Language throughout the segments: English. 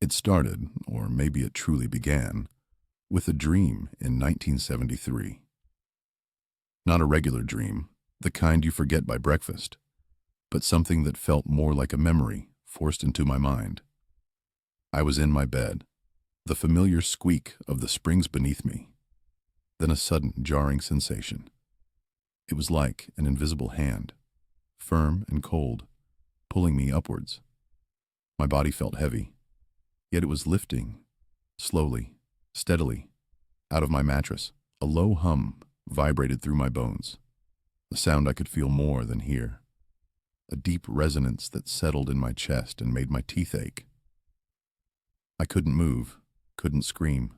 It started, or maybe it truly began, with a dream in 1973. Not a regular dream, the kind you forget by breakfast, but something that felt more like a memory forced into my mind. I was in my bed, the familiar squeak of the springs beneath me, then a sudden jarring sensation. It was like an invisible hand, firm and cold, pulling me upwards. My body felt heavy, yet it was lifting, slowly, steadily, out of my mattress. A low hum vibrated through my bones, a sound I could feel more than hear, a deep resonance that settled in my chest and made my teeth ache. I couldn't move, couldn't scream,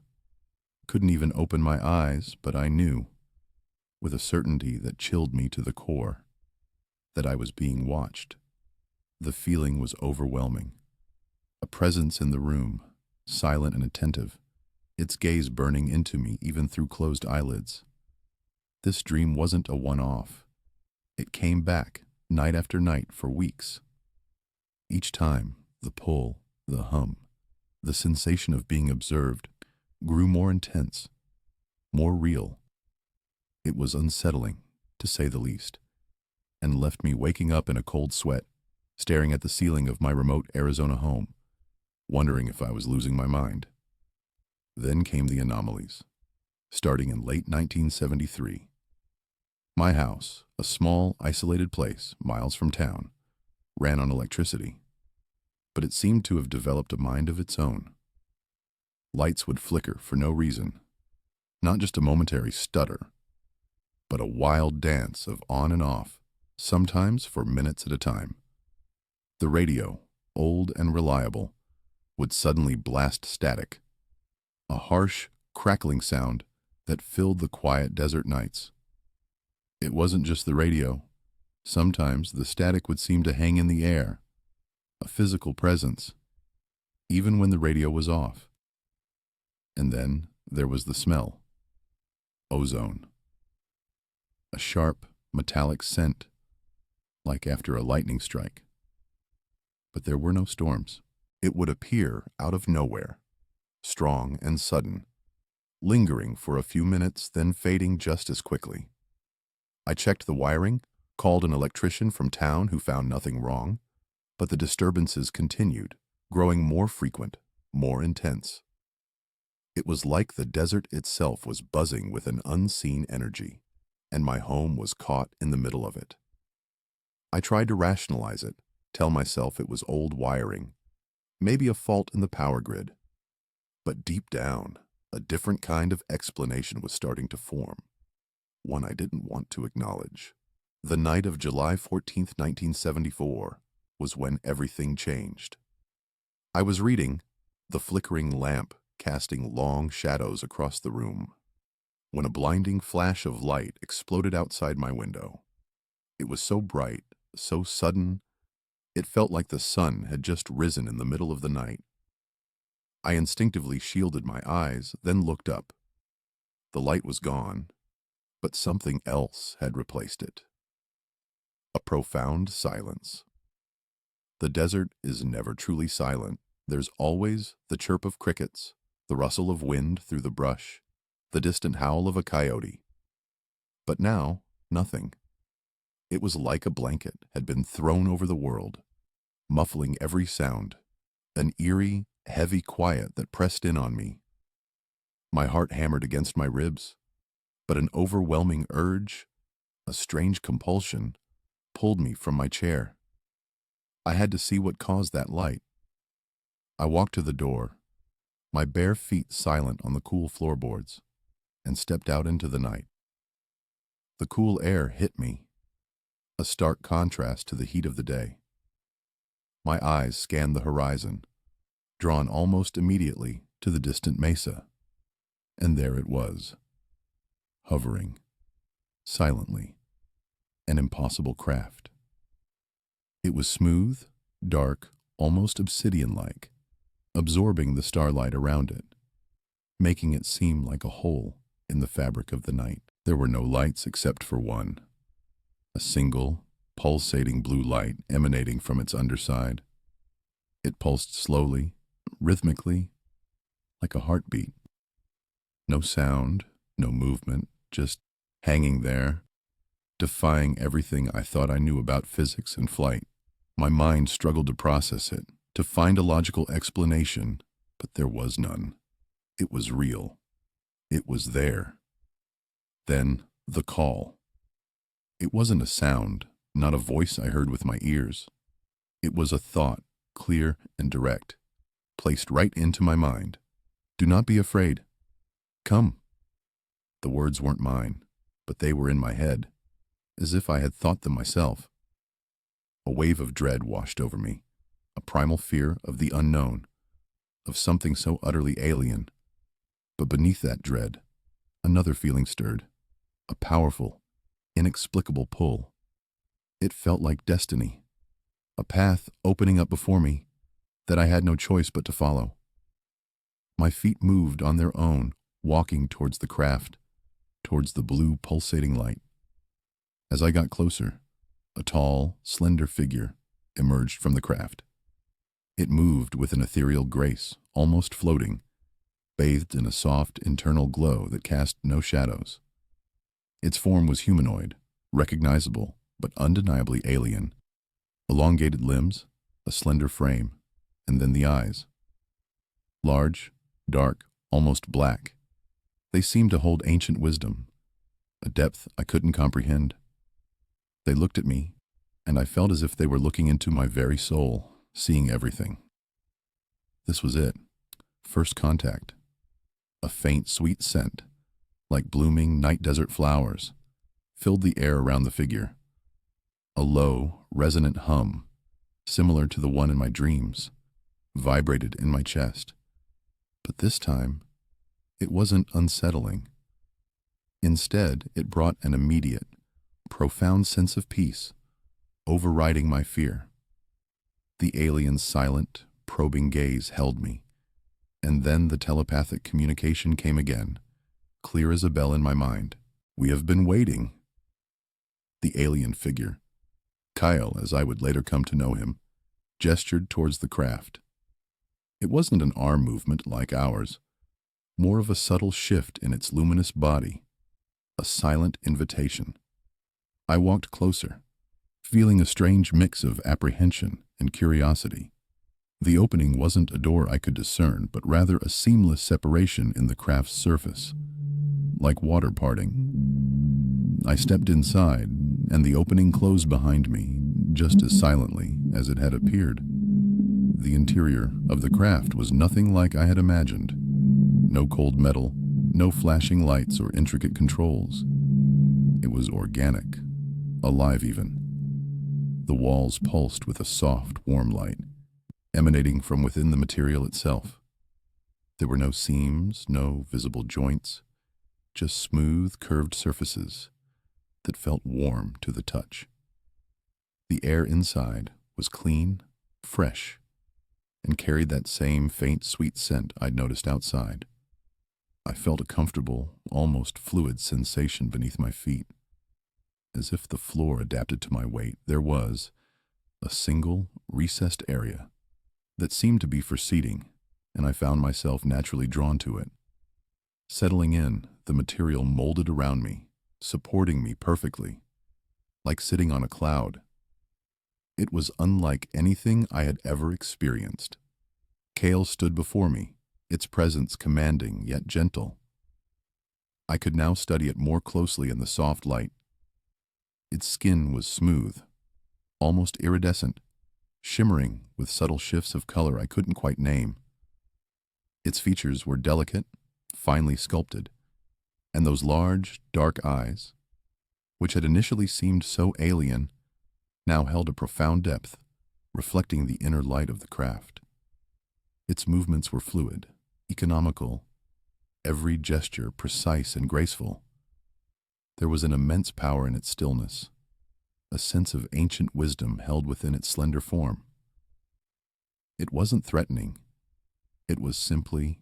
couldn't even open my eyes, but I knew, with a certainty that chilled me to the core, that I was being watched. The feeling was overwhelming. A presence in the room, silent and attentive, its gaze burning into me even through closed eyelids. This dream wasn't a one-off. It came back, night after night, for weeks. Each time, the pull, the hum, the sensation of being observed grew more intense, more real. It was unsettling, to say the least, and left me waking up in a cold sweat, staring at the ceiling of my remote Arizona home, wondering if I was losing my mind. Then came the anomalies, starting in late 1973. My house, a small, isolated place miles from town, ran on electricity, but it seemed to have developed a mind of its own. Lights would flicker for no reason, not just a momentary stutter, but a wild dance of on and off, sometimes for minutes at a time. The radio, old and reliable, would suddenly blast static, a harsh, crackling sound that filled the quiet desert nights. It wasn't just the radio. Sometimes the static would seem to hang in the air, a physical presence, even when the radio was off. And then there was the smell. Ozone. A sharp, metallic scent, like after a lightning strike. But there were no storms. It would appear out of nowhere, strong and sudden, lingering for a few minutes, then fading just as quickly. I checked the wiring, called an electrician from town who found nothing wrong, but the disturbances continued, growing more frequent, more intense. It was like the desert itself was buzzing with an unseen energy, and my home was caught in the middle of it. I tried to rationalize it, tell myself it was old wiring, maybe a fault in the power grid. But deep down, a different kind of explanation was starting to form, one I didn't want to acknowledge. The night of July 14th, 1974, was when everything changed. I was reading, the flickering lamp casting long shadows across the room, when a blinding flash of light exploded outside my window. It was so bright, so sudden, it felt like the sun had just risen in the middle of the night. I instinctively shielded my eyes, then looked up. The light was gone, but something else had replaced it. A profound silence. The desert is never truly silent. There's always the chirp of crickets, the rustle of wind through the brush, the distant howl of a coyote. But now, nothing. It was like a blanket had been thrown over the world, muffling every sound, an eerie, heavy quiet that pressed in on me. My heart hammered against my ribs, but an overwhelming urge, a strange compulsion, pulled me from my chair. I had to see what caused that light. I walked to the door, my bare feet silent on the cool floorboards, and stepped out into the night. The cool air hit me, a stark contrast to the heat of the day. My eyes scanned the horizon, drawn almost immediately to the distant mesa, and there it was, hovering, silently, an impossible craft. It was smooth, dark, almost obsidian-like, absorbing the starlight around it, making it seem like a hole in the fabric of the night. There were no lights except for one, a single, pulsating blue light emanating from its underside. It pulsed slowly, rhythmically, like a heartbeat. No sound, no movement, just hanging there, defying everything I thought I knew about physics and flight. My mind struggled to process it, to find a logical explanation, but there was none. It was real. It was there. Then, the call. It wasn't a sound, not a voice I heard with my ears. It was a thought, clear and direct, placed right into my mind. Do not be afraid. Come. The words weren't mine, but they were in my head, as if I had thought them myself. A wave of dread washed over me, a primal fear of the unknown, of something so utterly alien. But beneath that dread, another feeling stirred, a powerful, inexplicable pull. It felt like destiny, a path opening up before me that I had no choice but to follow. My feet moved on their own, walking towards the craft, towards the blue pulsating light. As I got closer, a tall, slender figure emerged from the craft. It moved with an ethereal grace, almost floating, bathed in a soft internal glow that cast no shadows. Its form was humanoid, recognizable, but undeniably alien. Elongated limbs, a slender frame, and then the eyes. Large, dark, almost black. They seemed to hold ancient wisdom, a depth I couldn't comprehend. They looked at me, and I felt as if they were looking into my very soul, seeing everything. This was it. First contact. A faint, sweet scent, like blooming night desert flowers, filled the air around the figure. A low, resonant hum, similar to the one in my dreams, vibrated in my chest. But this time, it wasn't unsettling. Instead, it brought an immediate, profound sense of peace, overriding my fear. The alien's silent, probing gaze held me, and then the telepathic communication came again, clear as a bell in my mind. We have been waiting. The alien figure, Kyle as I would later come to know him, gestured towards the craft. It wasn't an arm movement like ours, more of a subtle shift in its luminous body, a silent invitation. I walked closer, feeling a strange mix of apprehension and curiosity. The opening wasn't a door I could discern, but rather a seamless separation in the craft's surface, like water parting. I stepped inside, and the opening closed behind me, just as silently as it had appeared. The interior of the craft was nothing like I had imagined. No cold metal, no flashing lights or intricate controls. It was organic, alive even. The walls pulsed with a soft, warm light, emanating from within the material itself. There were no seams, no visible joints, just smooth, curved surfaces that felt warm to the touch. The air inside was clean, fresh, and carried that same faint, sweet scent I'd noticed outside. I felt a comfortable, almost fluid sensation beneath my feet. As if the floor adapted to my weight, there was a single, recessed area that seemed to be for seating, and I found myself naturally drawn to it. Settling in, the material molded around me, supporting me perfectly, like sitting on a cloud. It was unlike anything I had ever experienced. Kale stood before me, its presence commanding yet gentle. I could now study it more closely in the soft light. Its skin was smooth, almost iridescent, shimmering with subtle shifts of color I couldn't quite name. Its features were delicate, finely sculpted, and those large, dark eyes, which had initially seemed so alien, now held a profound depth, reflecting the inner light of the craft. Its movements were fluid, economical, every gesture precise and graceful. There was an immense power in its stillness, a sense of ancient wisdom held within its slender form. It wasn't threatening. It was simply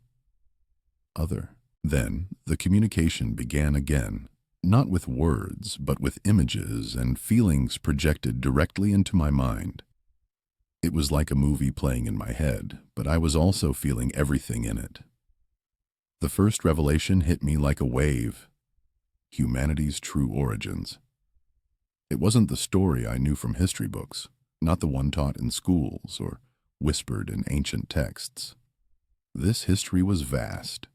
other. Then the communication began again, not with words, but with images and feelings projected directly into my mind. It was like a movie playing in my head, but I was also feeling everything in it. The first revelation hit me like a wave: humanity's true origins. It wasn't the story I knew from history books, not the one taught in schools or whispered in ancient texts. This history was vast,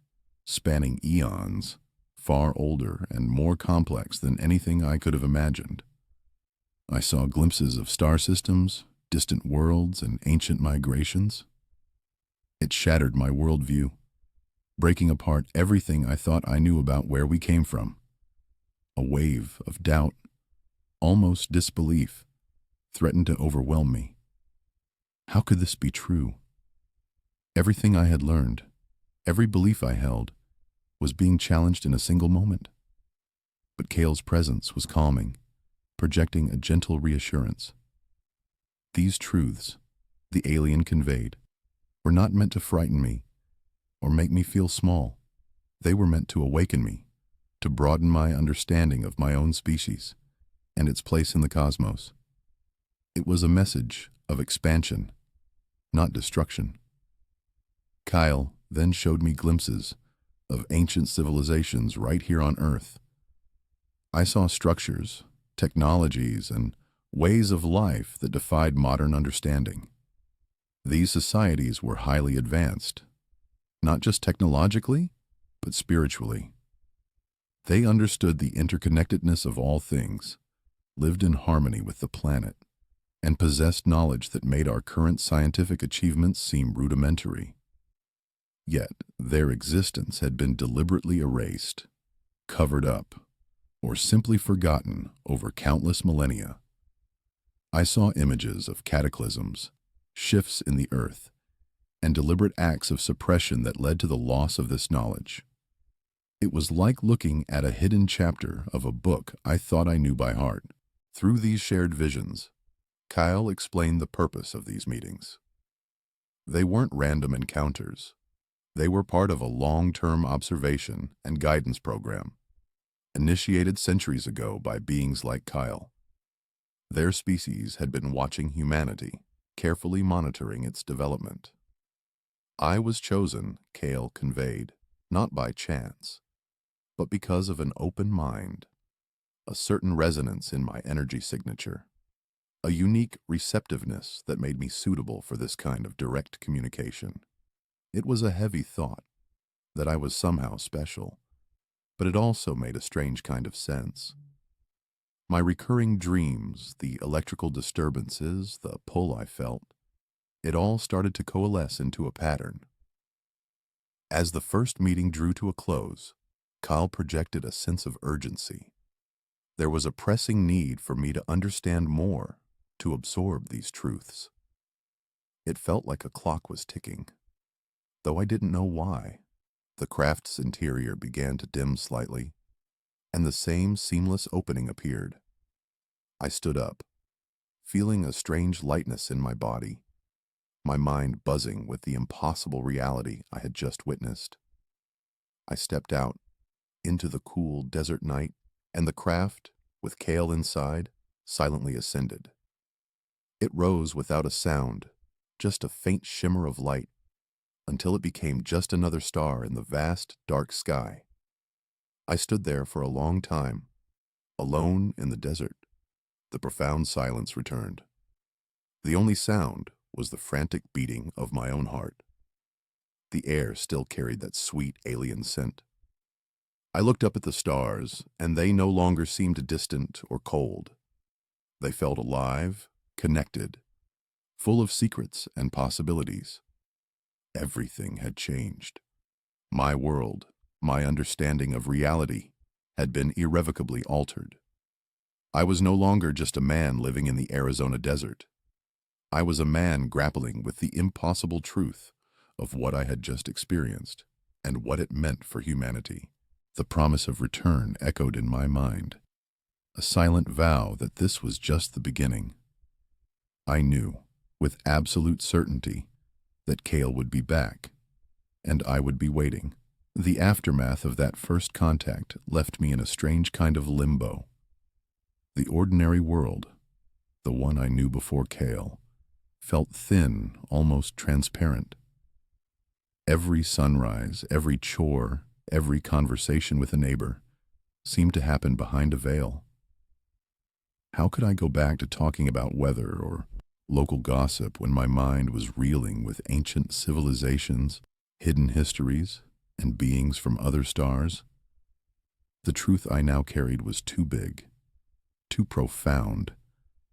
spanning eons, far older and more complex than anything I could have imagined. I saw glimpses of star systems, distant worlds, and ancient migrations. It shattered my worldview, breaking apart everything I thought I knew about where we came from. A wave of doubt, almost disbelief, threatened to overwhelm me. How could this be true? Everything I had learned, every belief I held, was being challenged in a single moment. But Cale's presence was calming, projecting a gentle reassurance. These truths, the alien conveyed, were not meant to frighten me or make me feel small. They were meant to awaken me, to broaden my understanding of my own species and its place in the cosmos. It was a message of expansion, not destruction. Kyle then showed me glimpses of ancient civilizations right here on Earth. I saw structures, technologies, and ways of life that defied modern understanding. These societies were highly advanced, not just technologically, but spiritually. They understood the interconnectedness of all things, lived in harmony with the planet, and possessed knowledge that made our current scientific achievements seem rudimentary. Yet their existence had been deliberately erased, covered up, or simply forgotten over countless millennia. I saw images of cataclysms, shifts in the earth, and deliberate acts of suppression that led to the loss of this knowledge. It was like looking at a hidden chapter of a book I thought I knew by heart. Through these shared visions, Kyle explained the purpose of these meetings. They weren't random encounters. They were part of a long-term observation and guidance program, initiated centuries ago by beings like Kyle. Their species had been watching humanity, carefully monitoring its development. I was chosen, Kale conveyed, not by chance, but because of an open mind, a certain resonance in my energy signature, a unique receptiveness that made me suitable for this kind of direct communication. It was a heavy thought, that I was somehow special, but it also made a strange kind of sense. My recurring dreams, the electrical disturbances, the pull I felt, it all started to coalesce into a pattern. As the first meeting drew to a close, Kyle projected a sense of urgency. There was a pressing need for me to understand more, to absorb these truths. It felt like a clock was ticking, though I didn't know why. The craft's interior began to dim slightly, and the same seamless opening appeared. I stood up, feeling a strange lightness in my body, my mind buzzing with the impossible reality I had just witnessed. I stepped out into the cool desert night, and the craft, with Kale inside, silently ascended. It rose without a sound, just a faint shimmer of light, until it became just another star in the vast, dark sky. I stood there for a long time, alone in the desert. The profound silence returned. The only sound was the frantic beating of my own heart. The air still carried that sweet alien scent. I looked up at the stars, and they no longer seemed distant or cold. They felt alive, connected, full of secrets and possibilities. Everything had changed. My world, my understanding of reality, had been irrevocably altered. I was no longer just a man living in the Arizona desert. I was a man grappling with the impossible truth of what I had just experienced and what it meant for humanity. The promise of return echoed in my mind, a silent vow that this was just the beginning. I knew, with absolute certainty, that Cale would be back, and I would be waiting. The aftermath of that first contact left me in a strange kind of limbo. The ordinary world, the one I knew before Cale, felt thin, almost transparent. Every sunrise, every chore, every conversation with a neighbor seemed to happen behind a veil. How could I go back to talking about weather or local gossip when my mind was reeling with ancient civilizations, hidden histories, and beings from other stars? The truth I now carried was too big, too profound,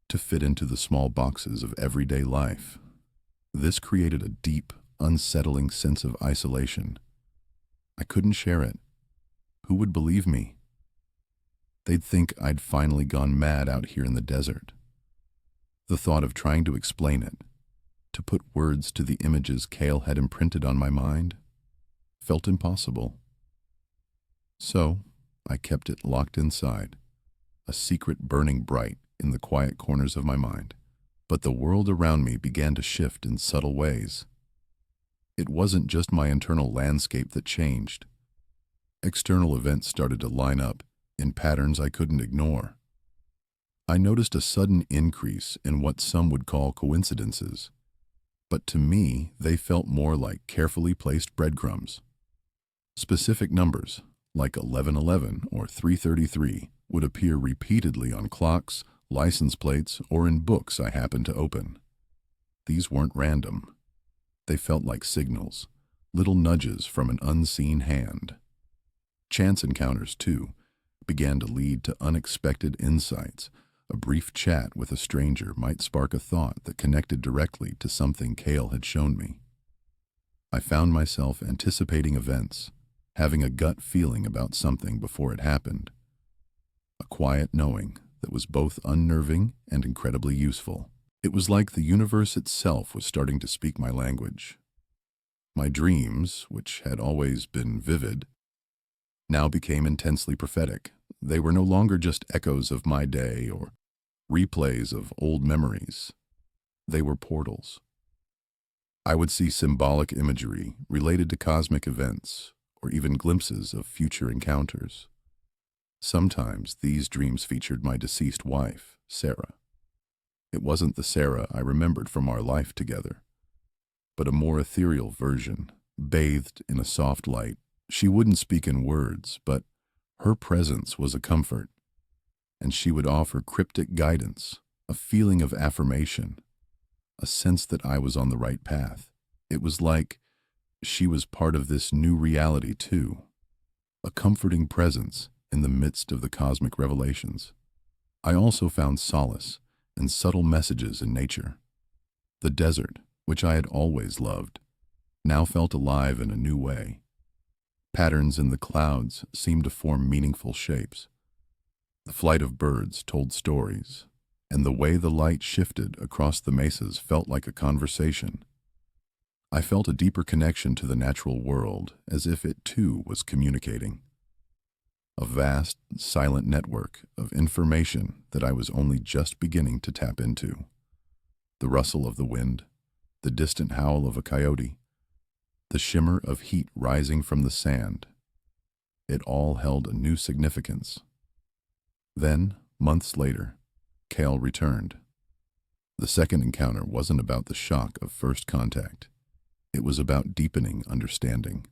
to fit into the small boxes of everyday life. This created a deep, unsettling sense of isolation. I couldn't share it. Who would believe me? They'd think I'd finally gone mad out here in the desert. The thought of trying to explain it, to put words to the images Cale had imprinted on my mind, felt impossible. So, I kept it locked inside, a secret burning bright in the quiet corners of my mind. But the world around me began to shift in subtle ways. It wasn't just my internal landscape that changed. External events started to line up in patterns I couldn't ignore. I noticed a sudden increase in what some would call coincidences, but to me they felt more like carefully placed breadcrumbs. Specific numbers, like 1111 or 333, would appear repeatedly on clocks, license plates, or in books I happened to open. These weren't random. They felt like signals, little nudges from an unseen hand. Chance encounters, too, began to lead to unexpected insights. A brief chat with a stranger might spark a thought that connected directly to something Cale had shown me. I found myself anticipating events, having a gut feeling about something before it happened. A quiet knowing that was both unnerving and incredibly useful. It was like the universe itself was starting to speak my language. My dreams, which had always been vivid, now became intensely prophetic. They were no longer just echoes of my day or replays of old memories. They were portals. I would see symbolic imagery related to cosmic events, or even glimpses of future encounters. Sometimes these dreams featured my deceased wife, Sarah. It wasn't the Sarah I remembered from our life together, but a more ethereal version, bathed in a soft light. She wouldn't speak in words, but her presence was a comfort, and she would offer cryptic guidance, a feeling of affirmation, a sense that I was on the right path. It was like she was part of this new reality too, a comforting presence in the midst of the cosmic revelations. I also found solace in subtle messages in nature. The desert, which I had always loved, now felt alive in a new way. Patterns in the clouds seemed to form meaningful shapes. The flight of birds told stories, and the way the light shifted across the mesas felt like a conversation. I felt a deeper connection to the natural world, as if it too was communicating. A vast, silent network of information that I was only just beginning to tap into. The rustle of the wind, the distant howl of a coyote, the shimmer of heat rising from the sand. It all held a new significance. Then, months later, Cale returned. The second encounter wasn't about the shock of first contact. It was about deepening understanding.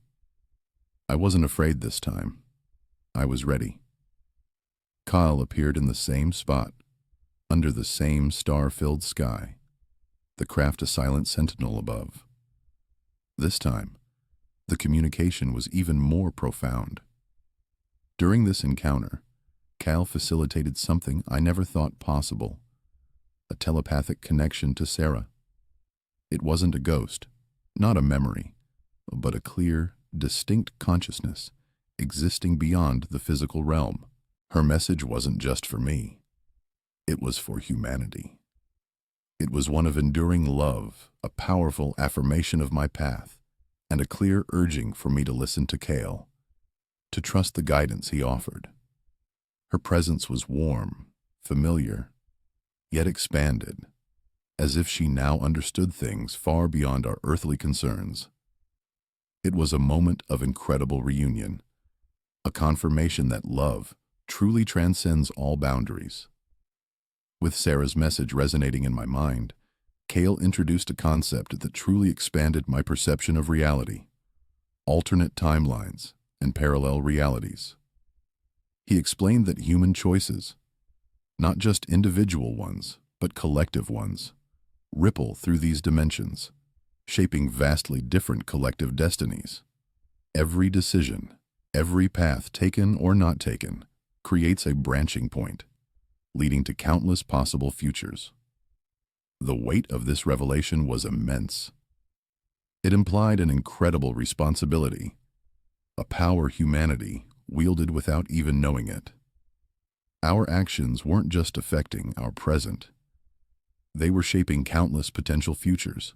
I wasn't afraid this time. I was ready. Kyle appeared in the same spot, under the same star-filled sky, the craft a silent sentinel above. This time, the communication was even more profound. During this encounter, Cal facilitated something I never thought possible, a telepathic connection to Sarah. It wasn't a ghost, not a memory, but a clear, distinct consciousness existing beyond the physical realm. Her message wasn't just for me. It was for humanity. It was one of enduring love, a powerful affirmation of my path, and a clear urging for me to listen to Cale, to trust the guidance he offered. Her presence was warm, familiar, yet expanded, as if she now understood things far beyond our earthly concerns. It was a moment of incredible reunion, a confirmation that love truly transcends all boundaries. With Sarah's message resonating in my mind, Kale introduced a concept that truly expanded my perception of reality: alternate timelines and parallel realities. He explained that human choices, not just individual ones, but collective ones, ripple through these dimensions, shaping vastly different collective destinies. Every decision, every path taken or not taken, creates a branching point, leading to countless possible futures. The weight of this revelation was immense. It implied an incredible responsibility, a power humanity wielded without even knowing it. Our actions weren't just affecting our present, they were shaping countless potential futures,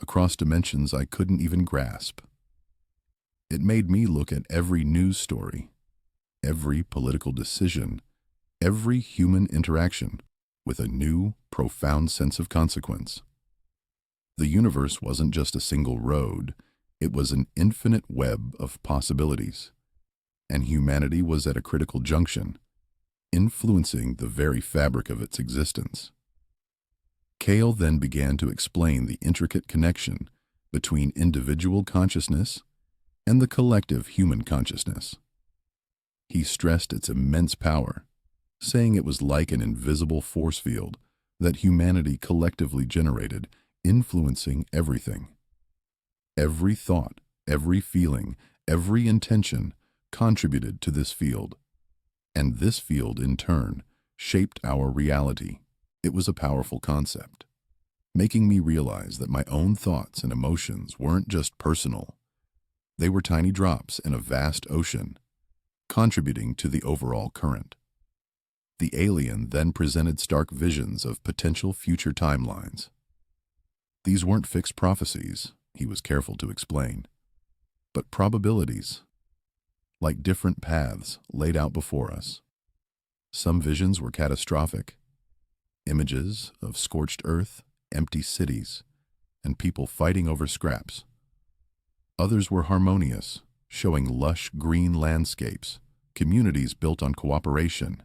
across dimensions I couldn't even grasp. It made me look at every news story, every political decision, every human interaction with a new, profound sense of consequence. The universe wasn't just a single road, it was an infinite web of possibilities, and humanity was at a critical junction, influencing the very fabric of its existence. Kale then began to explain the intricate connection between individual consciousness and the collective human consciousness. He stressed its immense power, saying it was like an invisible force field that humanity collectively generated, influencing everything. Every thought, every feeling, every intention contributed to this field, and this field, in turn, shaped our reality. It was a powerful concept, making me realize that my own thoughts and emotions weren't just personal. They were tiny drops in a vast ocean, contributing to the overall current. The alien then presented stark visions of potential future timelines. These weren't fixed prophecies, he was careful to explain, but probabilities, like different paths laid out before us. Some visions were catastrophic, images of scorched earth, empty cities, and people fighting over scraps. Others were harmonious, showing lush green landscapes, communities built on cooperation,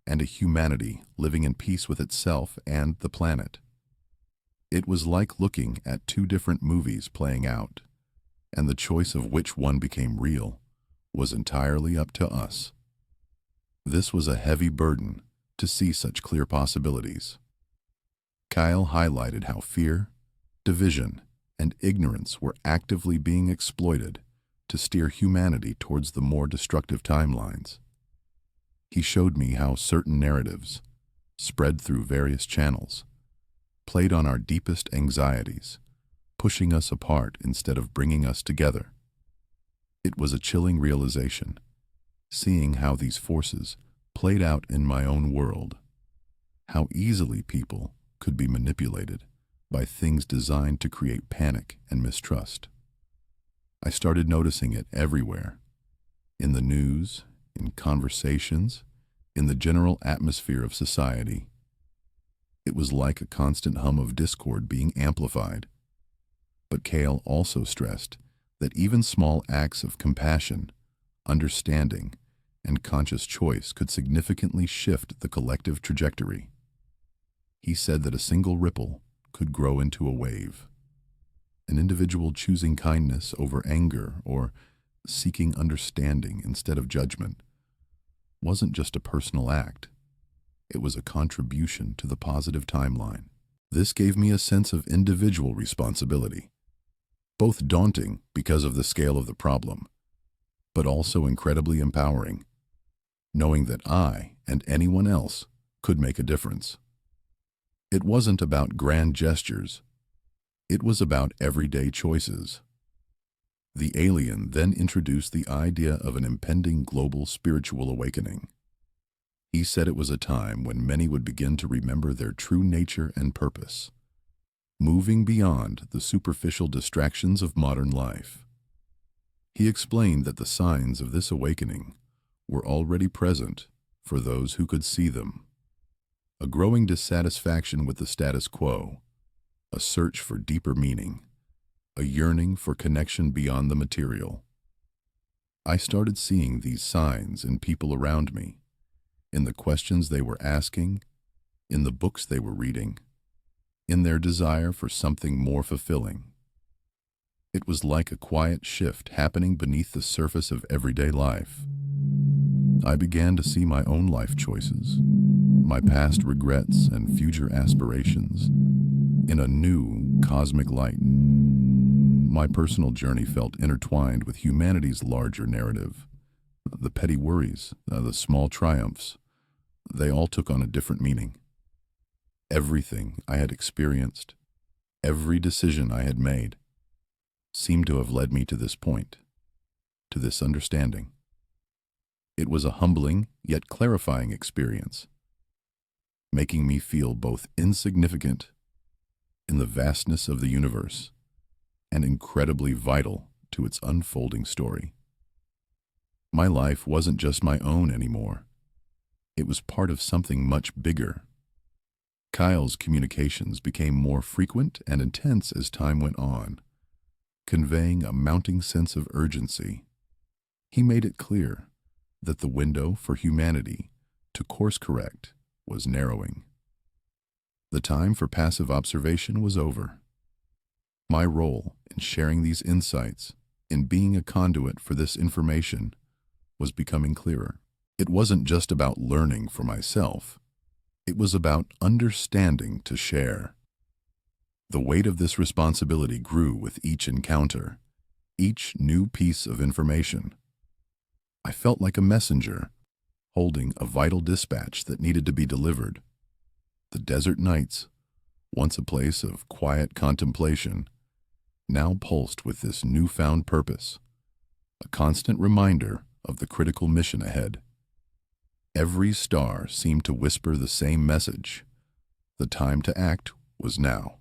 and a humanity living in peace with itself and the planet. It was like looking at two different movies playing out, and the choice of which one became real was entirely up to us. This was a heavy burden to see such clear possibilities. Kyle highlighted how fear, division, and ignorance were actively being exploited to steer humanity towards the more destructive timelines. He showed me how certain narratives, spread through various channels, played on our deepest anxieties, pushing us apart instead of bringing us together. It was a chilling realization, seeing how these forces played out in my own world, how easily people could be manipulated by things designed to create panic and mistrust. I started noticing it everywhere, in the news, in conversations, in the general atmosphere of society. It was like a constant hum of discord being amplified. But Kale also stressed that even small acts of compassion, understanding, and conscious choice could significantly shift the collective trajectory. He said that a single ripple could grow into a wave. An individual choosing kindness over anger or seeking understanding instead of judgment wasn't just a personal act. It was a contribution to the positive timeline. This gave me a sense of individual responsibility, both daunting because of the scale of the problem, but also incredibly empowering, knowing that I and anyone else could make a difference. It wasn't about grand gestures. It was about everyday choices. The alien then introduced the idea of an impending global spiritual awakening. He said it was a time when many would begin to remember their true nature and purpose, moving beyond the superficial distractions of modern life. He explained that the signs of this awakening were already present for those who could see them. A growing dissatisfaction with the status quo, a search for deeper meaning, a yearning for connection beyond the material. I started seeing these signs in people around me, in the questions they were asking, in the books they were reading, in their desire for something more fulfilling. It was like a quiet shift happening beneath the surface of everyday life. I began to see my own life choices, my past regrets and future aspirations, in a new cosmic light. My personal journey felt intertwined with humanity's larger narrative. The petty worries, the small triumphs, they all took on a different meaning. Everything I had experienced, every decision I had made, seemed to have led me to this point, to this understanding. It was a humbling yet clarifying experience, making me feel both insignificant in the vastness of the universe and incredibly vital to its unfolding story. My life wasn't just my own anymore. It was part of something much bigger. Kyle's communications became more frequent and intense as time went on, conveying a mounting sense of urgency. He made it clear that the window for humanity to course correct was narrowing. The time for passive observation was over. My role in sharing these insights, in being a conduit for this information, was becoming clearer. It wasn't just about learning for myself. It was about understanding to share. The weight of this responsibility grew with each encounter, each new piece of information. I felt like a messenger, holding a vital dispatch that needed to be delivered. The desert nights, once a place of quiet contemplation, now pulsed with this newfound purpose, a constant reminder of the critical mission ahead. Every star seemed to whisper the same message. The time to act was now.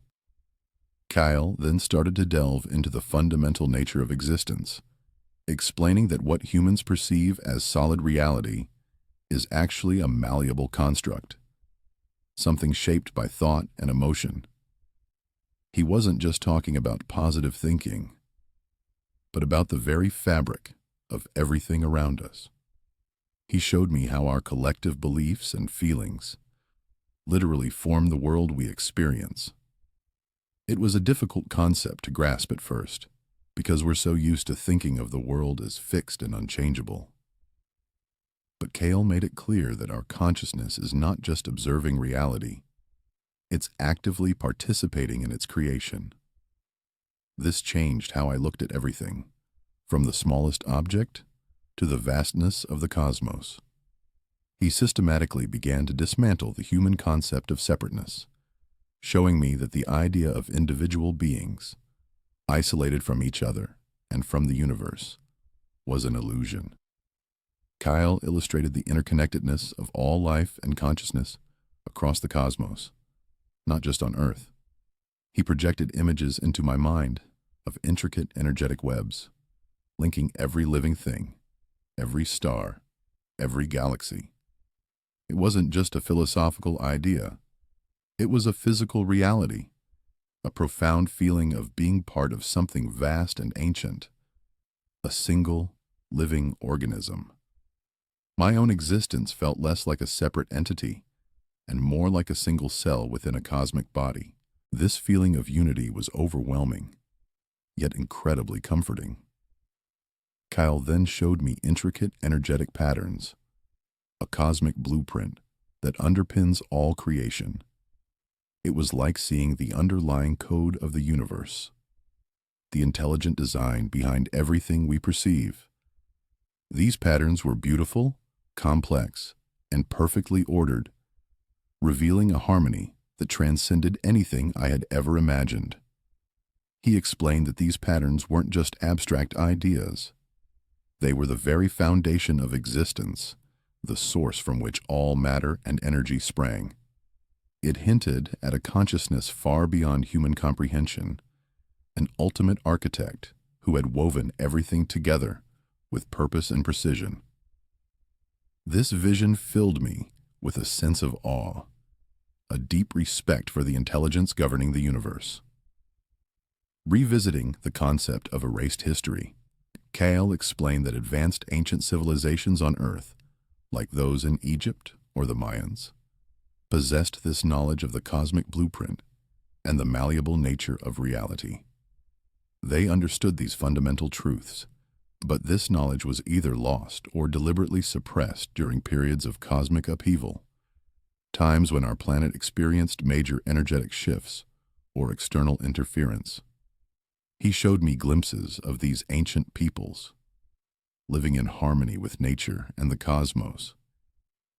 Kyle then started to delve into the fundamental nature of existence, explaining that what humans perceive as solid reality is actually a malleable construct, something shaped by thought and emotion. He wasn't just talking about positive thinking, but about the very fabric of everything around us. He showed me how our collective beliefs and feelings literally form the world we experience. It was a difficult concept to grasp at first, because we're so used to thinking of the world as fixed and unchangeable. But Kale made it clear that our consciousness is not just observing reality, it's actively participating in its creation. This changed how I looked at everything, from the smallest object to the vastness of the cosmos. He systematically began to dismantle the human concept of separateness, showing me that the idea of individual beings, isolated from each other and from the universe, was an illusion. Kyle illustrated the interconnectedness of all life and consciousness across the cosmos, not just on Earth. He projected images into my mind of intricate energetic webs, linking every living thing, every star, every galaxy. It wasn't just a philosophical idea. It was a physical reality, a profound feeling of being part of something vast and ancient, a single, living organism. My own existence felt less like a separate entity and more like a single cell within a cosmic body. This feeling of unity was overwhelming, yet incredibly comforting. Kyle then showed me intricate energetic patterns, a cosmic blueprint that underpins all creation. It was like seeing the underlying code of the universe, the intelligent design behind everything we perceive. These patterns were beautiful, complex, and perfectly ordered, revealing a harmony that transcended anything I had ever imagined. He explained that these patterns weren't just abstract ideas. They were the very foundation of existence, the source from which all matter and energy sprang. It hinted at a consciousness far beyond human comprehension, an ultimate architect who had woven everything together with purpose and precision. This vision filled me with a sense of awe, a deep respect for the intelligence governing the universe. Revisiting the concept of erased history, Kale explained that advanced ancient civilizations on Earth, like those in Egypt or the Mayans, possessed this knowledge of the cosmic blueprint, and the malleable nature of reality. They understood these fundamental truths, but this knowledge was either lost or deliberately suppressed during periods of cosmic upheaval, times when our planet experienced major energetic shifts or external interference. He showed me glimpses of these ancient peoples, living in harmony with nature and the cosmos,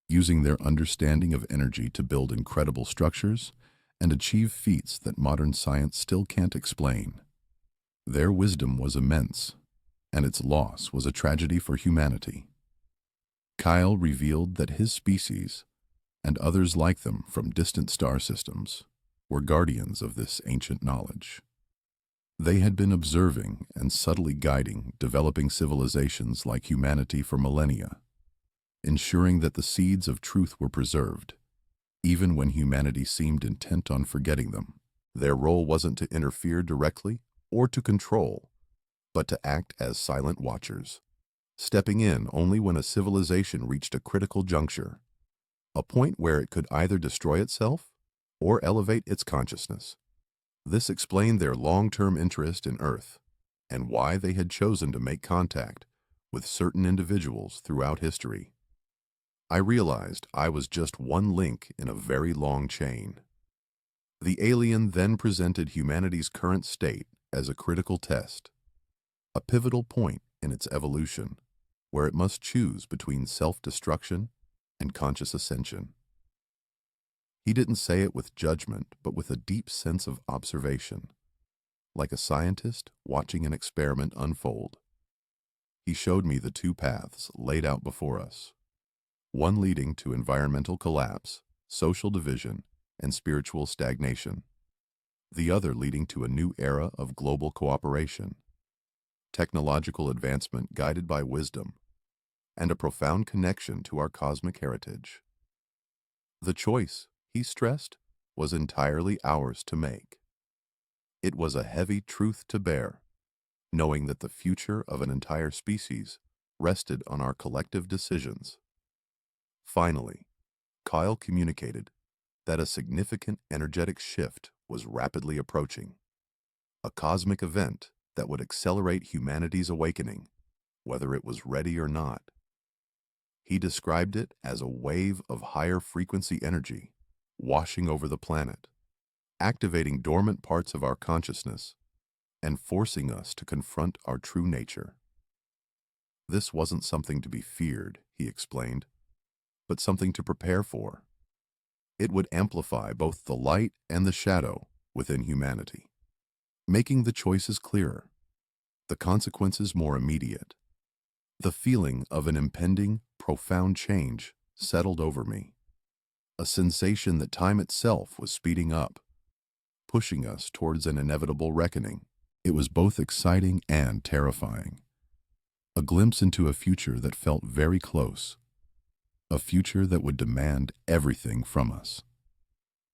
using their understanding of energy to build incredible structures and achieve feats that modern science still can't explain. Their wisdom was immense, and its loss was a tragedy for humanity. Kyle revealed that his species, and others like them from distant star systems, were guardians of this ancient knowledge. They had been observing and subtly guiding developing civilizations like humanity for millennia, ensuring that the seeds of truth were preserved, even when humanity seemed intent on forgetting them. Their role wasn't to interfere directly or to control, but to act as silent watchers, stepping in only when a civilization reached a critical juncture, a point where it could either destroy itself or elevate its consciousness. This explained their long-term interest in Earth and why they had chosen to make contact with certain individuals throughout history. I realized I was just one link in a very long chain. The alien then presented humanity's current state as a critical test, a pivotal point in its evolution, where it must choose between self-destruction and conscious ascension. He didn't say it with judgment, but with a deep sense of observation, like a scientist watching an experiment unfold. He showed me the two paths laid out before us, one leading to environmental collapse, social division, and spiritual stagnation, the other leading to a new era of global cooperation, technological advancement guided by wisdom, and a profound connection to our cosmic heritage. The choice, he stressed, was entirely ours to make. It was a heavy truth to bear, knowing that the future of an entire species rested on our collective decisions. Finally, Kyle communicated that a significant energetic shift was rapidly approaching, a cosmic event that would accelerate humanity's awakening, whether it was ready or not. He described it as a wave of higher frequency energy washing over the planet, activating dormant parts of our consciousness and forcing us to confront our true nature. This wasn't something to be feared, he explained, but something to prepare for. It would amplify both the light and the shadow within humanity, making the choices clearer, the consequences more immediate. The feeling of an impending, profound change settled over me, a sensation that time itself was speeding up, pushing us towards an inevitable reckoning. It was both exciting and terrifying, a glimpse into a future that felt very close, a future that would demand everything from us.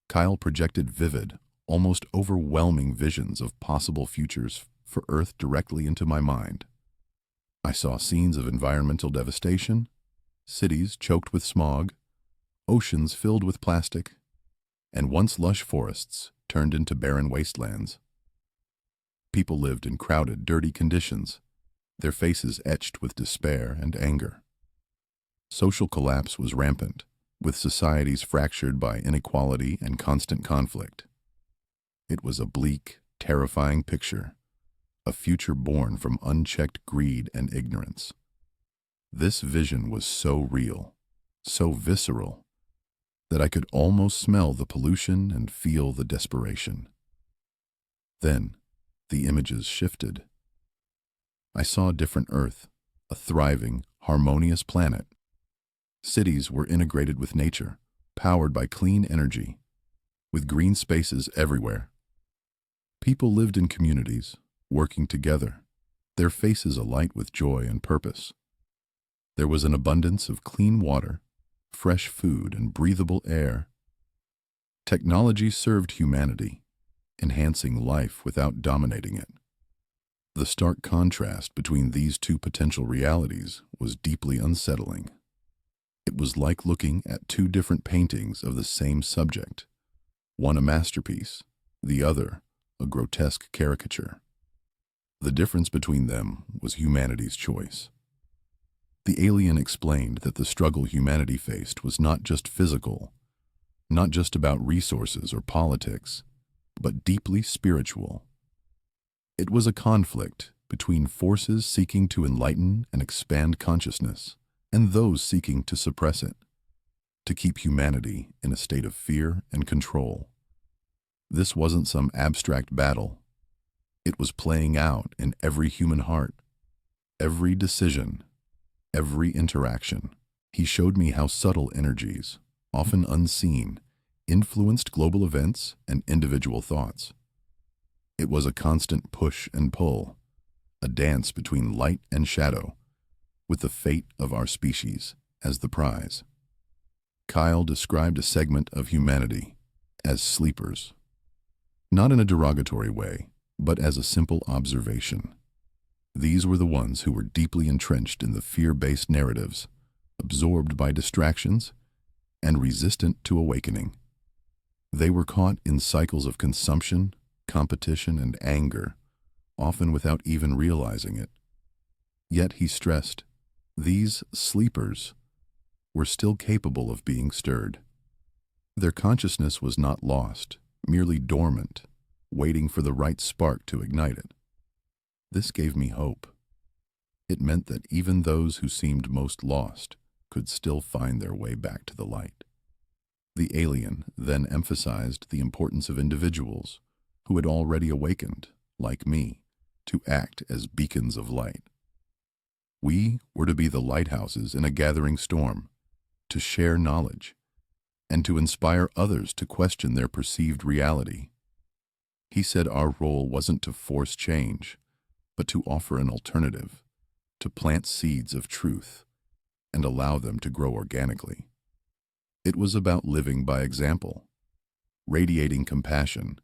Kyle projected vivid, almost overwhelming visions of possible futures for Earth directly into my mind. I saw scenes of environmental devastation, cities choked with smog, oceans filled with plastic, and once lush forests turned into barren wastelands. People lived in crowded, dirty conditions, their faces etched with despair and anger. Social collapse was rampant, with societies fractured by inequality and constant conflict. It was a bleak, terrifying picture, a future born from unchecked greed and ignorance. This vision was so real, so visceral, that I could almost smell the pollution and feel the desperation. Then, the images shifted. I saw a different Earth, a thriving, harmonious planet. Cities were integrated with nature, powered by clean energy, with green spaces everywhere. People lived in communities, working together, their faces alight with joy and purpose. There was an abundance of clean water, fresh food, and breathable air. Technology served humanity, enhancing life without dominating it. The stark contrast between these two potential realities was deeply unsettling. It was like looking at two different paintings of the same subject, one a masterpiece, the other a grotesque caricature. The difference between them was humanity's choice. The alien explained that the struggle humanity faced was not just physical, not just about resources or politics, but deeply spiritual. It was a conflict between forces seeking to enlighten and expand consciousness and those seeking to suppress it, to keep humanity in a state of fear and control. This wasn't some abstract battle. It was playing out in every human heart, every decision, every interaction. He showed me how subtle energies, often unseen, influenced global events and individual thoughts. It was a constant push and pull, a dance between light and shadow, with the fate of our species as the prize. Kyle described a segment of humanity as sleepers, not in a derogatory way, but as a simple observation. These were the ones who were deeply entrenched in the fear-based narratives, absorbed by distractions, and resistant to awakening. They were caught in cycles of consumption, competition, and anger, often without even realizing it. Yet, he stressed, these sleepers were still capable of being stirred. Their consciousness was not lost, merely dormant, waiting for the right spark to ignite it. This gave me hope. It meant that even those who seemed most lost could still find their way back to the light. The alien then emphasized the importance of individuals who had already awakened, like me, to act as beacons of light. We were to be the lighthouses in a gathering storm, to share knowledge, and to inspire others to question their perceived reality. He said our role wasn't to force change, but to offer an alternative, to plant seeds of truth and allow them to grow organically. It was about living by example, radiating compassion,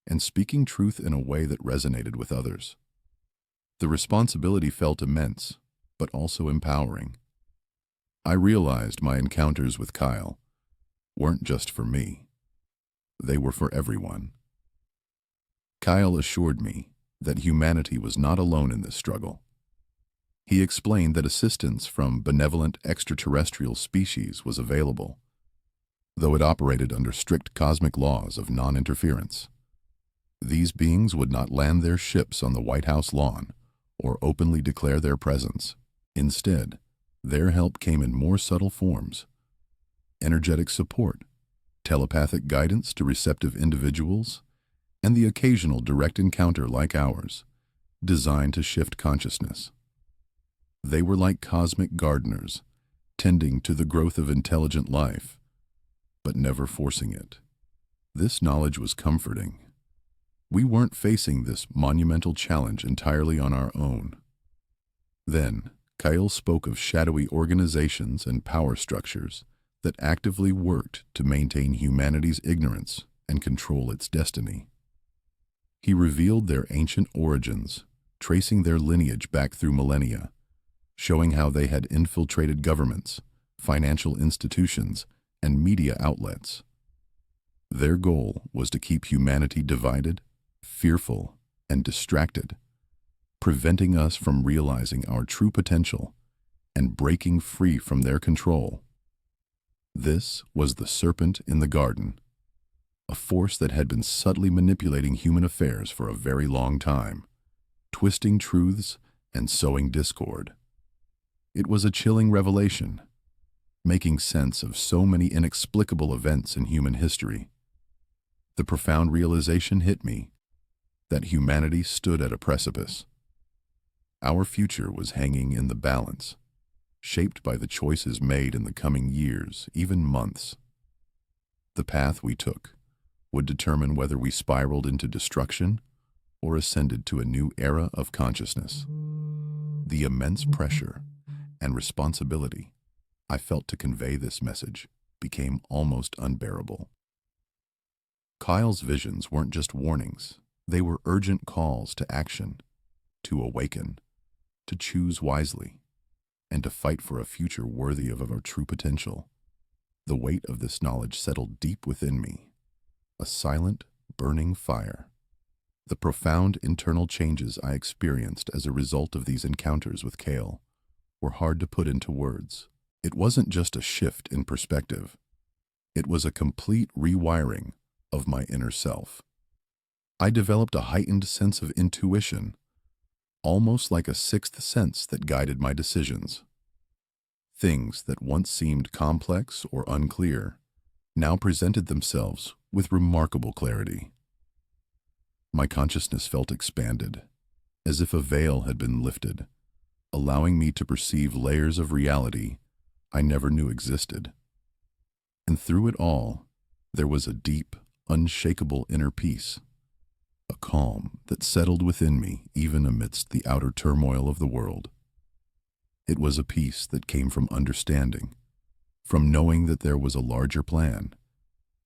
and speaking truth in a way that resonated with others. The responsibility felt immense, but also empowering. I realized my encounters with Kyle weren't just for me. They were for everyone. Kyle assured me that humanity was not alone in this struggle. He explained that assistance from benevolent extraterrestrial species was available, though it operated under strict cosmic laws of non-interference. These beings would not land their ships on the White House lawn or openly declare their presence. Instead, their help came in more subtle forms: energetic support, telepathic guidance to receptive individuals, and the occasional direct encounter like ours, designed to shift consciousness. They were like cosmic gardeners, tending to the growth of intelligent life, but never forcing it. This knowledge was comforting. We weren't facing this monumental challenge entirely on our own. Then, Kyle spoke of shadowy organizations and power structures that actively worked to maintain humanity's ignorance and control its destiny. He revealed their ancient origins, tracing their lineage back through millennia, showing how they had infiltrated governments, financial institutions, and media outlets. Their goal was to keep humanity divided, fearful, and distracted, preventing us from realizing our true potential and breaking free from their control. This was the serpent in the garden, a force that had been subtly manipulating human affairs for a very long time, twisting truths and sowing discord. It was a chilling revelation, making sense of so many inexplicable events in human history. The profound realization hit me that humanity stood at a precipice. Our future was hanging in the balance, shaped by the choices made in the coming years, even months. The path we took would determine whether we spiraled into destruction or ascended to a new era of consciousness. The immense pressure and responsibility I felt to convey this message became almost unbearable. Kyle's visions weren't just warnings, they were urgent calls to action, to awaken, to choose wisely, and to fight for a future worthy of our true potential. The weight of this knowledge settled deep within me, a silent burning fire. The profound internal changes I experienced as a result of these encounters with Kale were hard to put into words. It wasn't just a shift in perspective. It was a complete rewiring of my inner self. I developed a heightened sense of intuition, almost like a sixth sense that guided my decisions. Things that once seemed complex or unclear now presented themselves with remarkable clarity. My consciousness felt expanded, as if a veil had been lifted, allowing me to perceive layers of reality I never knew existed. And through it all, there was a deep, unshakable inner peace, a calm that settled within me even amidst the outer turmoil of the world. It was a peace that came from understanding, from knowing that there was a larger plan,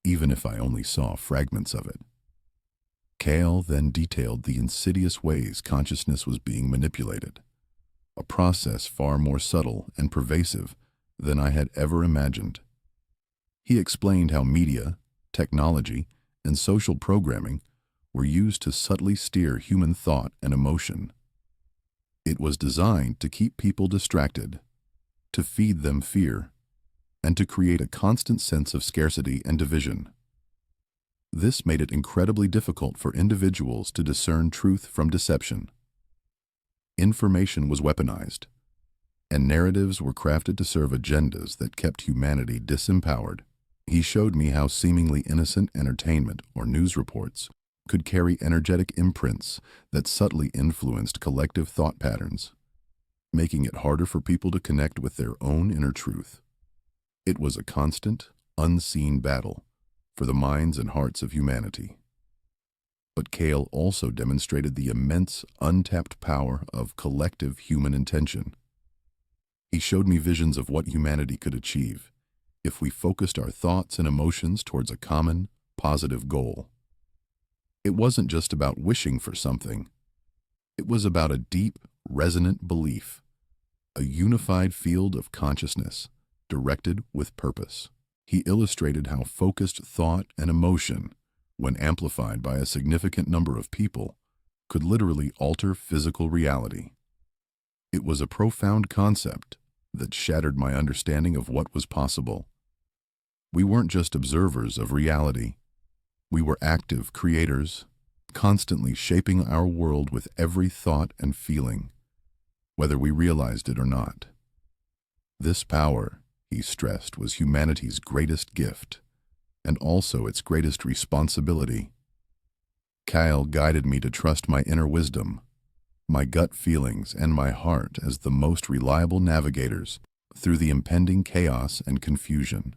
even if I only saw fragments of it. Kale then detailed the insidious ways consciousness was being manipulated, a process far more subtle and pervasive than I had ever imagined. He explained how media, technology, and social programming were used to subtly steer human thought and emotion. It was designed to keep people distracted, to feed them fear, and to create a constant sense of scarcity and division. This made it incredibly difficult for individuals to discern truth from deception. Information was weaponized, and narratives were crafted to serve agendas that kept humanity disempowered. He showed me how seemingly innocent entertainment or news reports could carry energetic imprints that subtly influenced collective thought patterns, making it harder for people to connect with their own inner truth. It was a constant, unseen battle for the minds and hearts of humanity. But Kale also demonstrated the immense, untapped power of collective human intention. He showed me visions of what humanity could achieve if we focused our thoughts and emotions towards a common, positive goal. It wasn't just about wishing for something. It was about a deep, resonant belief, a unified field of consciousness directed with purpose. He illustrated how focused thought and emotion, when amplified by a significant number of people, could literally alter physical reality. It was a profound concept that shattered my understanding of what was possible. We weren't just observers of reality. We were active creators, constantly shaping our world with every thought and feeling, whether we realized it or not. This power, he stressed, was humanity's greatest gift, and also its greatest responsibility. Kyle guided me to trust my inner wisdom, my gut feelings, and my heart as the most reliable navigators through the impending chaos and confusion.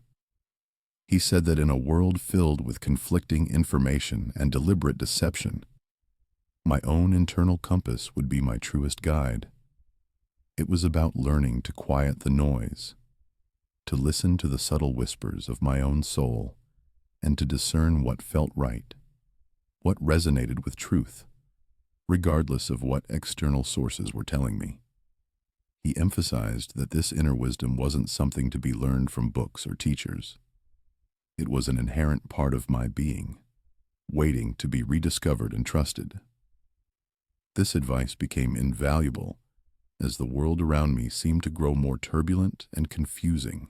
He said that in a world filled with conflicting information and deliberate deception, my own internal compass would be my truest guide. It was about learning to quiet the noise, to listen to the subtle whispers of my own soul, and to discern what felt right, what resonated with truth, regardless of what external sources were telling me. He emphasized that this inner wisdom wasn't something to be learned from books or teachers. It was an inherent part of my being, waiting to be rediscovered and trusted. This advice became invaluable as the world around me seemed to grow more turbulent and confusing.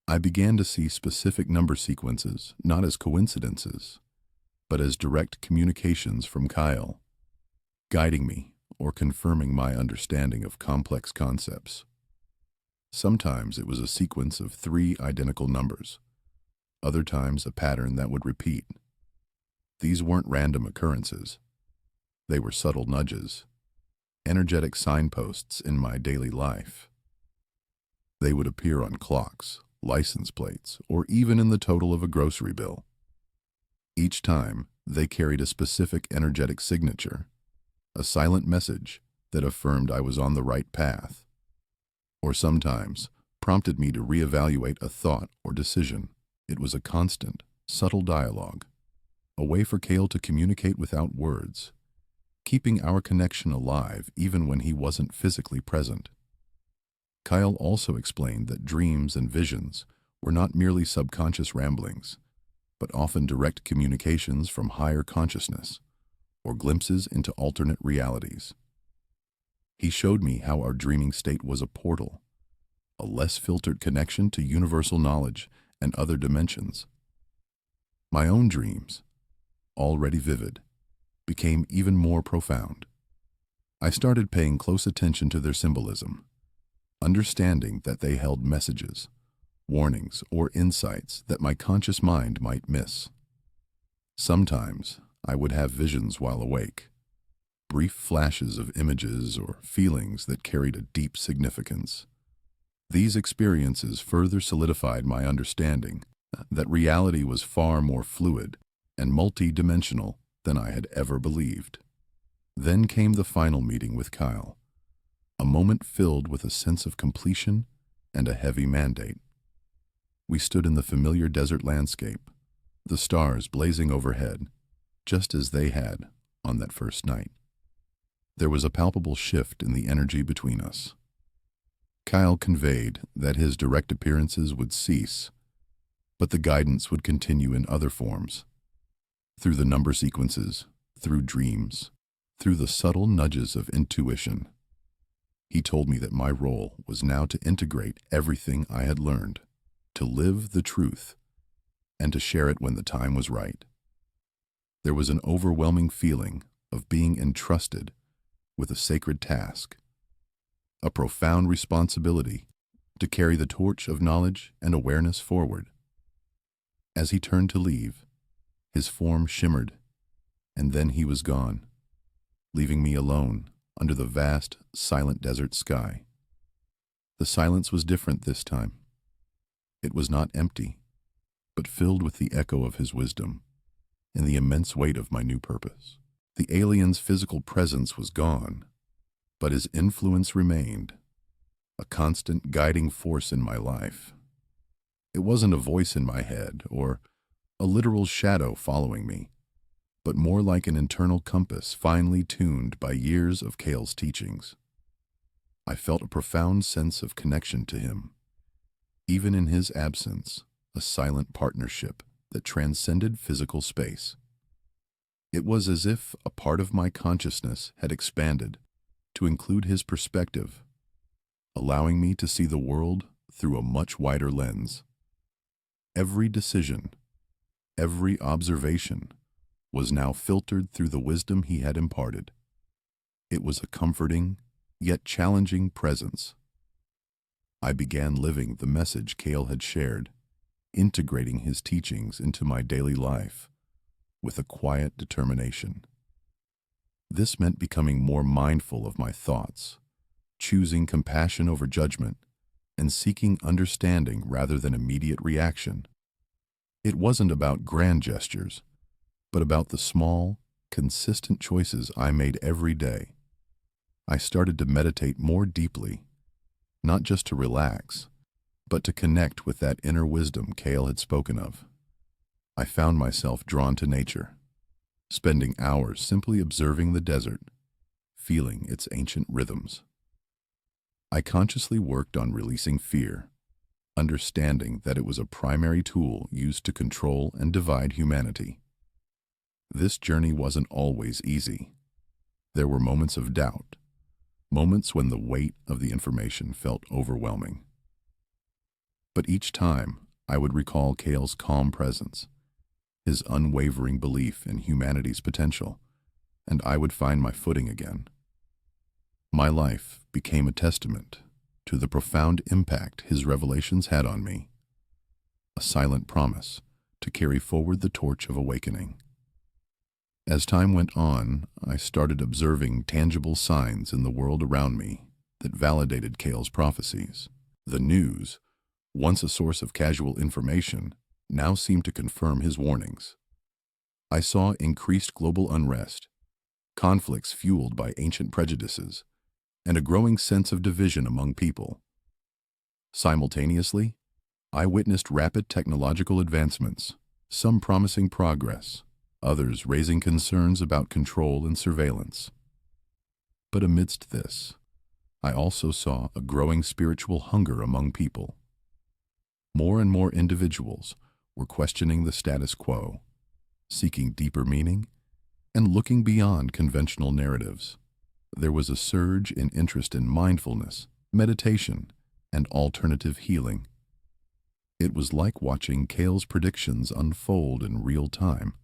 I began to see specific number sequences not as coincidences, but as direct communications from Kyle, guiding me or confirming my understanding of complex concepts. Sometimes it was a sequence of 3 identical numbers, other times a pattern that would repeat. These weren't random occurrences. They were subtle nudges, energetic signposts in my daily life. They would appear on clocks, license plates, or even in the total of a grocery bill. Each time, they carried a specific energetic signature, a silent message that affirmed I was on the right path, or sometimes prompted me to reevaluate a thought or decision. It was a constant, subtle dialogue, a way for Kale to communicate without words, keeping our connection alive even when he wasn't physically present. Kyle also explained that dreams and visions were not merely subconscious ramblings. but often direct communications from higher consciousness or glimpses into alternate realities. He showed me how our dreaming state was a portal, a less filtered connection to universal knowledge and other dimensions. My own dreams, already vivid, became even more profound. I started paying close attention to their symbolism, understanding that they held messages, warnings, or insights that my conscious mind might miss. Sometimes I would have visions while awake, brief flashes of images or feelings that carried a deep significance. These experiences further solidified my understanding that reality was far more fluid and multi-dimensional than I had ever believed. Then came the final meeting with Kyle, a moment filled with a sense of completion and a heavy mandate. We stood in the familiar desert landscape, the stars blazing overhead, just as they had on that first night. There was a palpable shift in the energy between us. Kyle conveyed that his direct appearances would cease, but the guidance would continue in other forms, through the number sequences, through dreams, through the subtle nudges of intuition. He told me that my role was now to integrate everything I had learned, to live the truth, and to share it when the time was right. There was an overwhelming feeling of being entrusted with a sacred task, a profound responsibility to carry the torch of knowledge and awareness forward. As he turned to leave, his form shimmered, and then he was gone, leaving me alone under the vast, silent desert sky. The silence was different this time. It was not empty, but filled with the echo of his wisdom and the immense weight of my new purpose. The alien's physical presence was gone, but his influence remained, a constant guiding force in my life. It wasn't a voice in my head or a literal shadow following me, but more like an internal compass finely tuned by years of Cale's teachings. I felt a profound sense of connection to him, even in his absence, a silent partnership that transcended physical space. It was as if a part of my consciousness had expanded to include his perspective, allowing me to see the world through a much wider lens. Every decision, every observation was now filtered through the wisdom he had imparted. It was a comforting, yet challenging presence. I began living the message Cale had shared, integrating his teachings into my daily life with a quiet determination. This meant becoming more mindful of my thoughts, choosing compassion over judgment, and seeking understanding rather than immediate reaction. It wasn't about grand gestures, but about the small, consistent choices I made every day. I started to meditate more deeply, not just to relax, but to connect with that inner wisdom Cale had spoken of. I found myself drawn to nature, spending hours simply observing the desert, feeling its ancient rhythms. I consciously worked on releasing fear, understanding that it was a primary tool used to control and divide humanity. This journey wasn't always easy. There were moments of doubt, moments when the weight of the information felt overwhelming. But each time, I would recall Cale's calm presence, his unwavering belief in humanity's potential, and I would find my footing again. My life became a testament to the profound impact his revelations had on me, a silent promise to carry forward the torch of awakening. As time went on, I started observing tangible signs in the world around me that validated Cale's prophecies. The news, once a source of casual information, now seemed to confirm his warnings. I saw increased global unrest, conflicts fueled by ancient prejudices, and a growing sense of division among people. Simultaneously, I witnessed rapid technological advancements, some promising progress, others raising concerns about control and surveillance. But amidst this, I also saw a growing spiritual hunger among people. More and more individuals were questioning the status quo, seeking deeper meaning, and looking beyond conventional narratives. There was a surge in interest in mindfulness, meditation, and alternative healing. It was like watching Cale's predictions unfold in real time,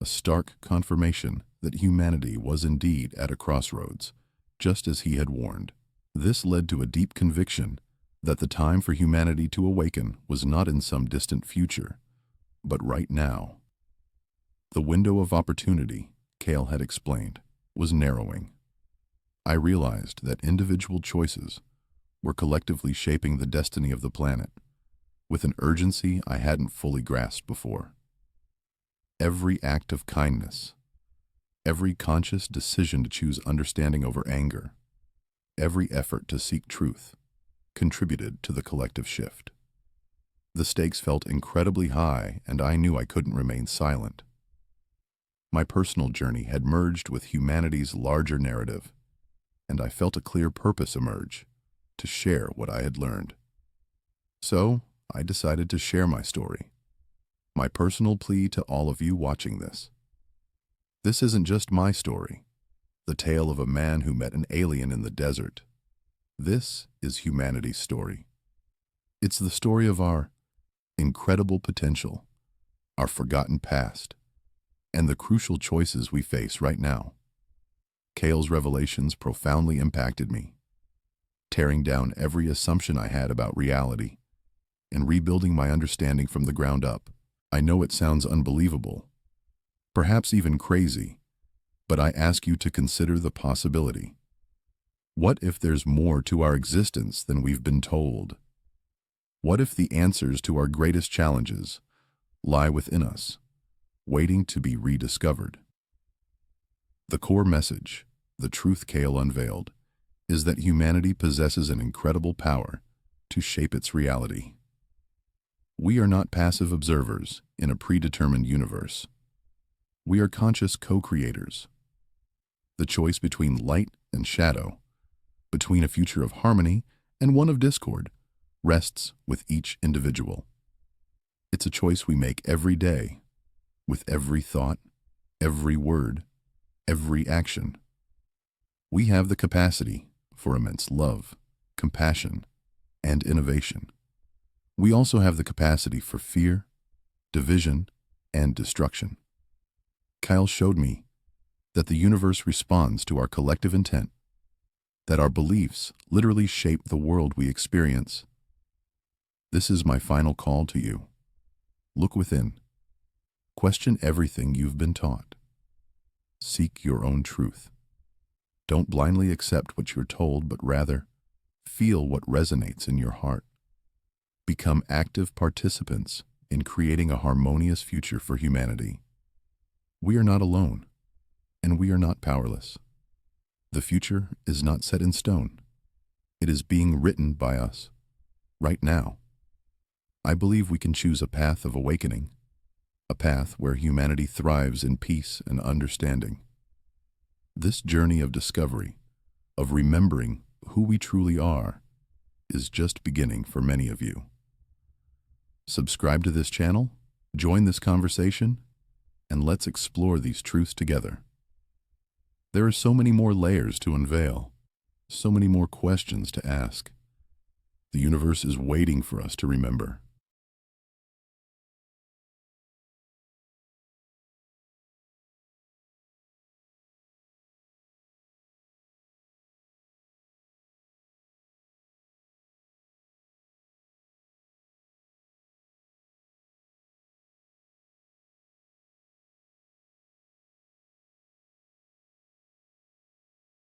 a stark confirmation that humanity was indeed at a crossroads, just as he had warned. This led to a deep conviction that the time for humanity to awaken was not in some distant future, but right now. The window of opportunity, Cale had explained, was narrowing. I realized that individual choices were collectively shaping the destiny of the planet, with an urgency I hadn't fully grasped before. Every act of kindness, every conscious decision to choose understanding over anger, every effort to seek truth, contributed to the collective shift. The stakes felt incredibly high, and I knew I couldn't remain silent. My personal journey had merged with humanity's larger narrative, and I felt a clear purpose emerge: to share what I had learned. So, I decided to share my story, my personal plea to all of you watching this. This isn't just my story, the tale of a man who met an alien in the desert. This is humanity's story. It's the story of our incredible potential, our forgotten past, and the crucial choices we face right now. Cale's revelations profoundly impacted me, tearing down every assumption I had about reality and rebuilding my understanding from the ground up. I know it sounds unbelievable, perhaps even crazy, but I ask you to consider the possibility. What if there's more to our existence than we've been told? What if the answers to our greatest challenges lie within us, waiting to be rediscovered? The core message, the truth Cale unveiled, is that humanity possesses an incredible power to shape its reality. We are not passive observers in a predetermined universe. We are conscious co-creators. The choice between light and shadow, between a future of harmony and one of discord, rests with each individual. It's a choice we make every day, with every thought, every word, every action. We have the capacity for immense love, compassion, and innovation. We also have the capacity for fear, division, and destruction. Cale showed me that the universe responds to our collective intent, that our beliefs literally shape the world we experience. This is my final call to you. Look within. Question everything you've been taught. Seek your own truth. Don't blindly accept what you're told, but rather feel what resonates in your heart. Become active participants in creating a harmonious future for humanity. We are not alone, and we are not powerless. The future is not set in stone. It is being written by us, right now. I believe we can choose a path of awakening, a path where humanity thrives in peace and understanding. This journey of discovery, of remembering who we truly are, is just beginning for many of you. Subscribe to this channel, join this conversation, and let's explore these truths together. There are so many more layers to unveil, so many more questions to ask. The universe is waiting for us to remember.